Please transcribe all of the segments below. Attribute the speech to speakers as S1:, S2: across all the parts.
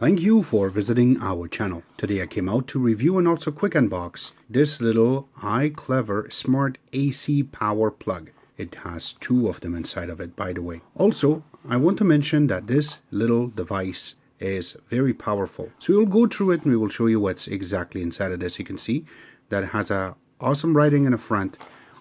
S1: Thank you for visiting our channel. Today I came out to review and also quick unbox this little iClever Smart AC Power Plug. It has two of them inside of it, by the way. Also, I want to mention that this little device is very powerful. So we'll go through it and we will show you what's exactly inside of this. You can see that it has a awesome writing in the front.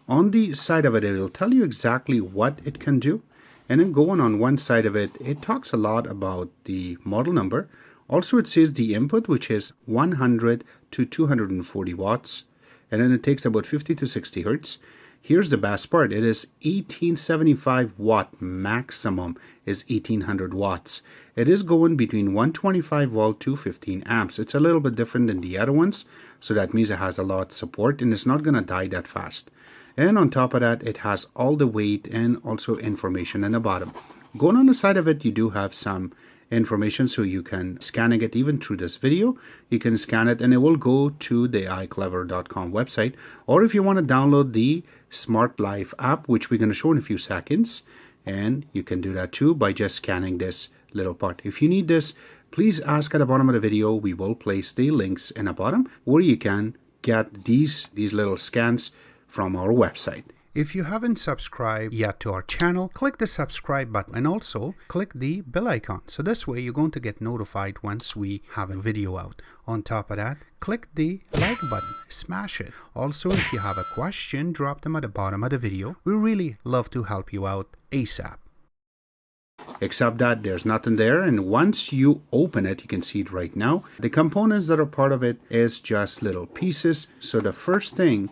S1: On the side of it, it will tell you exactly what it can do. And then going on one side of it, it talks a lot about the model number. Also, it says the input, which is 100 to 240 watts. And then it takes about 50 to 60 hertz. Here's the best part. It is 1875 watt maximum is 1800 watts. It is going between 125 volt to 15 amps. It's a little bit different than the other ones. So that means it has a lot of support and it's not going to die that fast. And on top of that, it has all the weight and also information in the bottom. Going on the side of it, you do have some information, so you can scanning it even through this video. You can scan it and it will go to the iClever.com website. Or if you want to download the Smart Life app, which we're going to show in a few seconds, and you can do that too by just scanning this little part. If you need this, please ask at the bottom of the video. We will place the links in the bottom where you can get these little scans from our website. If you haven't subscribed yet to our channel, click the subscribe button and also click the bell icon. So this way you're going to get notified once we have a video out. On top of that, click the like button, smash it. Also, if you have a question, drop them at the bottom of the video. We really love to help you out ASAP. Except that there's nothing there, and once you open it, you can see it right now. The components that are part of it is just little pieces. So the first thing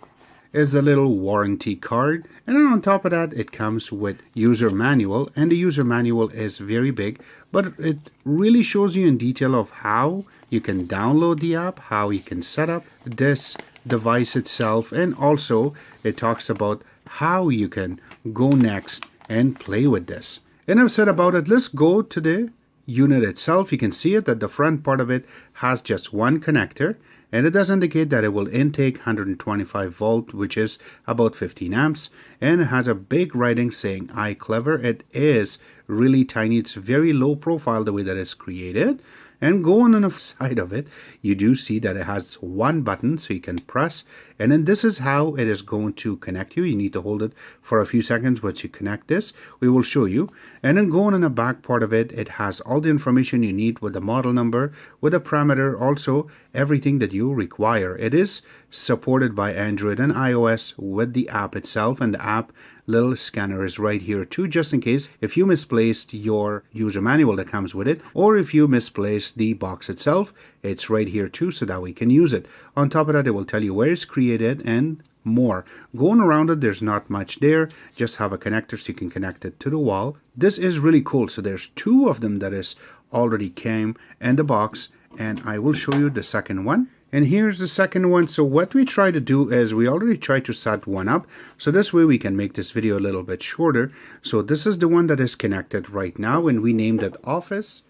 S1: is a little warranty card, and then on top of that it comes with user manual, and the user manual is very big, but it really shows you in detail of how you can download the app, how you can set up this device itself, and also it talks about how you can go next and play with this. And I've said about it, let's go to the unit itself. You can see it that the front part of it has just one connector, and it does indicate that it will intake 125 volt, which is about 15 amps, and it has a big writing saying iClever. It is really tiny. It's very low profile the way that it's created. And going on the side of it, you do see that it has one button, so you can press, and then this is how it is going to connect you. You need to hold it for a few seconds once you connect this. We will show you. And then going in the back part of it, it has all the information you need with the model number, with the parameter, also everything that you require. It is supported by Android and iOS with the app itself, and the app little scanner is right here too, just in case if you misplaced your user manual that comes with it, or if you misplaced the box itself, it's right here too, so that we can use it. On top of that, it will tell you where it's created and more. Going around it, there's not much there. Just have a connector so you can connect it to the wall. This is really cool. So there's two of them that is already came in the box, and I will show you the second one. And here's the second one. So what we try to do is we already tried to set one up, so this way we can make this video a little bit shorter. So this is the one that is connected right now, and we named it Office,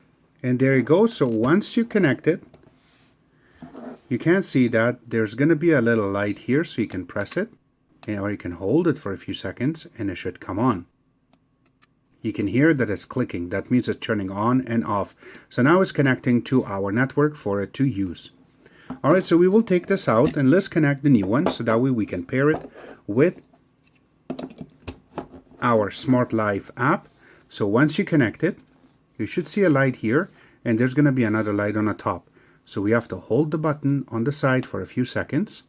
S1: and there you go. So once you connect it, you can see that there's going to be a little light here, so you can press it, or you can hold it for a few seconds and it should come on. You can hear that it's clicking. That means it's turning on and off. So now it's connecting to our network for it to use. Alright, so we will take this out and let's connect the new one, so that way we can pair it with our Smart Life app. So once you connect it, you should see a light here, and there's going to be another light on the top. So we have to hold the button on the side for a few seconds.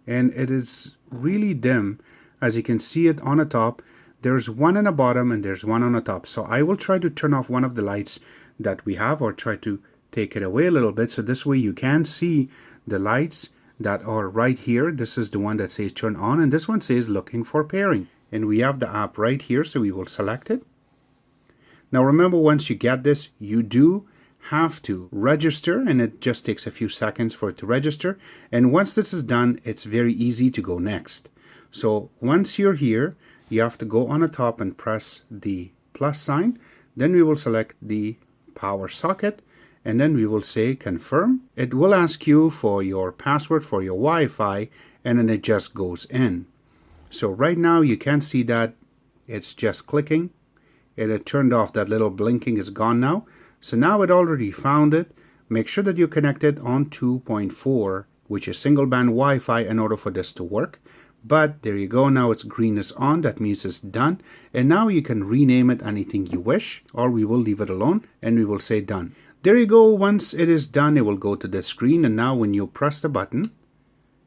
S1: And it is really dim. As you can see it on the top, there's one on the bottom and there's one on the top. So I will try to turn off one of the lights that we have, or try to take it away a little bit, so this way you can see the lights that are right here. This is the one that says turn on, and this one says looking for pairing, and we have the app right here, so we will select it. Now remember, once you get this, you do have to register, and it just takes a few seconds for it to register. And once this is done, it's very easy to go next. So once you're here, you have to go on the top and press the plus sign. Then we will select the power socket, and then we will say confirm. It will ask you for your password for your Wi-Fi, and then it just goes in. So right now you can see that it's just clicking, and it turned off. That little blinking is gone now. So now it already found it. Make sure that you connect it on 2.4, which is single band Wi-Fi, in order for this to work. But there you go, now it's green is on, that means it's done. And now you can rename it anything you wish, or we will leave it alone and we will say done. There you go. Once it is done, it will go to the screen, and now when you press the button,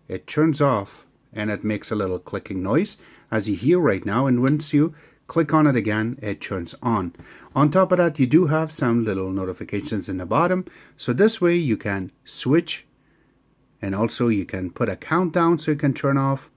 S1: it turns off and it makes a little clicking noise as you hear right now, and once you click on it again, it turns on. On top of that, you do have some little notifications in the bottom, so this way you can switch, and also you can put a countdown so you can turn off,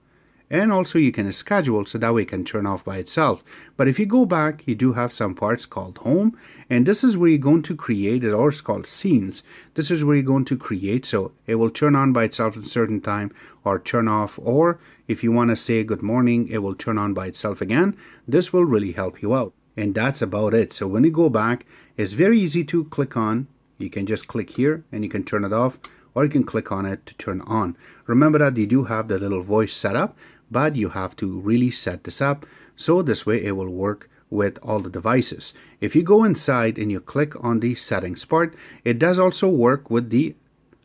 S1: and also you can schedule so that way it can turn off by itself. But if you go back, you do have some parts called home, and this is where you're going to create it, or it's called scenes. This is where you're going to create, so it will turn on by itself at a certain time or turn off, or if you want to say good morning, it will turn on by itself again. This will really help you out, and that's about it. So when you go back, it's very easy to click on. You can just click here and you can turn it off, or you can click on it to turn on. Remember that you do have the little voice set up, but you have to really set this up so this way it will work with all the devices. If you go inside and you click on the settings part, it does also work with the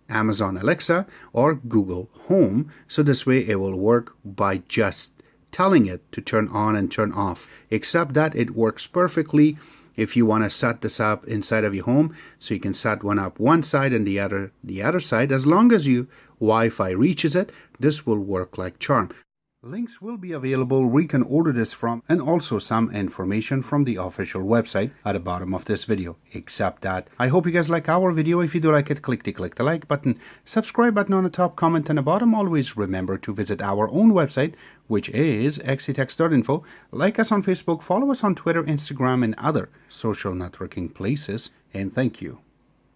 S1: Amazon Alexa or Google Home, so this way it will work by just telling it to turn on and turn off, except that it works perfectly if you want to set this up inside of your home, so you can set one up one side and the other side. As long as you Wi-Fi reaches it, this will work like charm. Links will be available where you can order this from, and also some information from the official website at the bottom of this video. Except that, I hope you guys like our video. If you do like it, click the like button, subscribe button on the top, comment on the bottom. Always remember to visit our own website, which is xctex.info. Like us on Facebook, follow us on Twitter, Instagram, and other social networking places. And thank you.